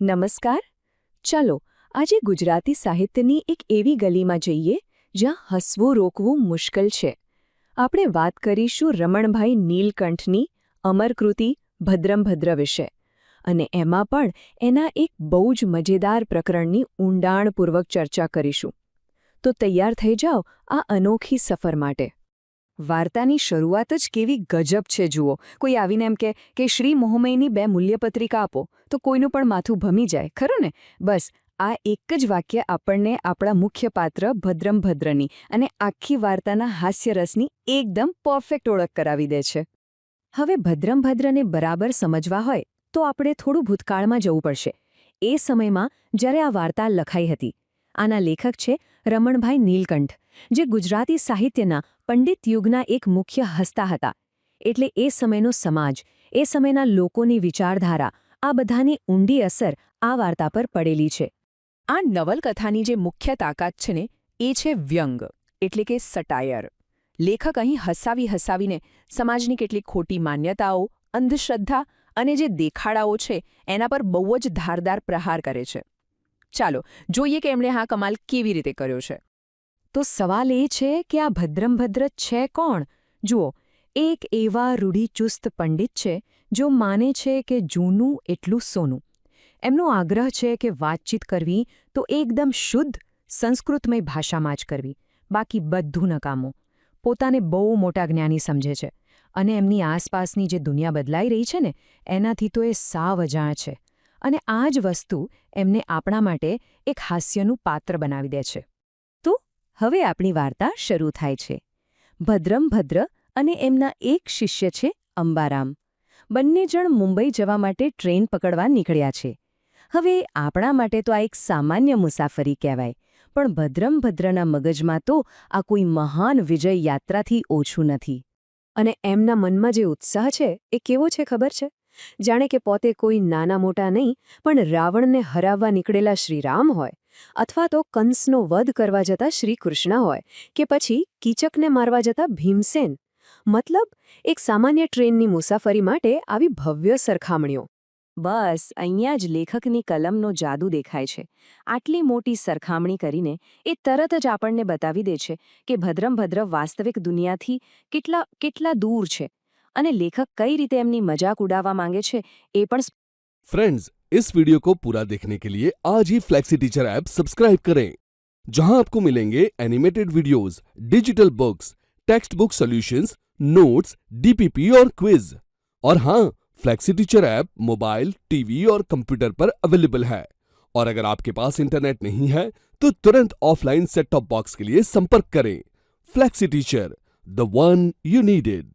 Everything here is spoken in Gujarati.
નમસ્કાર. ચાલો આજે ગુજરાતી સાહિત્યની એક એવી ગલીમાં જઈએ જ્યાં હસવું રોકવું મુશ્કેલ છે. આપણે વાત કરીશું રમણભાઈ નીલકંઠની અમરકૃતિ ભદ્રંભદ્ર વિશે, અને એમાં પણ એના એક બહુ જ મજેદાર પ્રકરણની ઊંડાણપૂર્વક ચર્ચા કરીશું. તો તૈયાર થઈ જાઓ આ અનોખી સફર માટે. વાર્તાની શરૂઆત જ કેવી ગજબ છે જુઓ. કોઈ આવીને એમ કે શ્રી મોહમયની 2 મૂલ્યપત્રિકા આપો તો કોઈનું પણ માથું ભમી જાય, ખરું ને? બસ આ એક જ વાક્ય આપણને આપણા મુખ્ય પાત્ર ભદ્રંભદ્રની અને આખી વાર્તાના હાસ્યરસની એકદમ પરફેક્ટ ઓળખ કરાવી દે છે. હવે ભદ્રંભદ્રને બરાબર સમજવા હોય તો આપણે થોડું ભૂતકાળમાં જવું પડશે. એ સમયમાં જ્યારે આ વાર્તા લખાઈ હતી. આના લેખક છે રમણભાઈ નીલકંઠ, જે ગુજરાતી સાહિત્યના પંડિત યુગના એક મુખ્ય હસ્તા હતા. એટલે એ સમયનો સમાજ, એ સમયના લોકોની વિચારધારા, આ બધાની ઊંડી અસર આ વાર્તા પર પડેલી છે. આ નવલકથાની જે મુખ્ય તાકાત છે ને, એ છે વ્યંગ, એટલે કે સટાયર. લેખક અહીં હસાવીને સમાજની કેટલીક ખોટી માન્યતાઓ, અંધશ્રદ્ધા અને જે દેખાડાઓ છે એના પર બહુ જ ધારદાર પ્રહાર કરે છે. ચાલો જોઈએ કે એમણે આ કમાલ કેવી રીતે કર્યો છે. તો સવાલ એ છે કે આ ભદ્રંભદ્ર છે કોણ? જુઓ, એક એવા રૂઢિચુસ્ત પંડિત છે જો માને છે કે જૂનું એટલું સોનું. એમનો આગ્રહ છે કે વાતચીત કરવી તો એકદમ શુદ્ધ સંસ્કૃતમય ભાષામાં જ કરવી, બાકી બધું નકામું. પોતાને બહુ મોટા જ્ઞાની સમજે છે અને એમની આસપાસની જે દુનિયા બદલાઈ રહી છે ને, એનાથી તો એ સાવ અજાણ છે. અને આ જ વસ્તુ એમને આપણા માટે એક હાસ્યનું પાત્ર બનાવી દે છે. હવે આપણી વાર્તા શરૂ થાય છે. ભદ્રંભદ્ર અને એમના એક શિષ્ય છે અંબારામ. બંને જણ મુંબઈ જવા માટે ટ્રેન પકડવા નીકળ્યા છે. હવે આપણા માટે તો આ એક સામાન્ય મુસાફરી કહેવાય, પણ ભદ્રંભદ્રના મગજમાં તો આ કોઈ મહાન વિજય યાત્રાથી ઓછું નથી. અને એમના મનમાં જે ઉત્સાહ છે એ કેવો છે ખબર છે? જાણે કે પોતે કોઈ નાના મોટા નહીં, પણ રાવણને હરાવવા નીકળેલા શ્રીરામ હોય, અથવા તો કંસનો વધ કરવા જતા શ્રીકૃષ્ણ હોય, કે પછી કીચકને મારવા જતા ભીમસેન. મતલબ એક સામાન્ય ટ્રેનની મુસાફરી માટે આવી ભવ્ય સરખામણીઓ. બસ અહીંયા જ લેખકની કલમનો જાદુ દેખાય છે. આટલી મોટી સરખામણી કરીને એ તરત જ આપણને બતાવી દે છે કે ભદ્રંભદ્ર વાસ્તવિક દુનિયાથી કેટલા દૂર છે અને લેખક કઈ રીતે એમની મજાક ઉડાવવા માંગે છે એ પણ. फ्रेंड्स, इस वीडियो को पूरा देखने के लिए आज ही फ्लेक्सी टीचर ऐप सब्सक्राइब करें, जहां आपको मिलेंगे animated videos, digital books, text book solutions, notes, DPP और क्विज. और हाँ, flexi teacher app mobile, TV और कंप्यूटर पर अवेलेबल है. और अगर आपके पास इंटरनेट नहीं है तो तुरंत ऑफलाइन सेट टॉप बॉक्स के लिए संपर्क करें. Flexi teacher, the one you needed.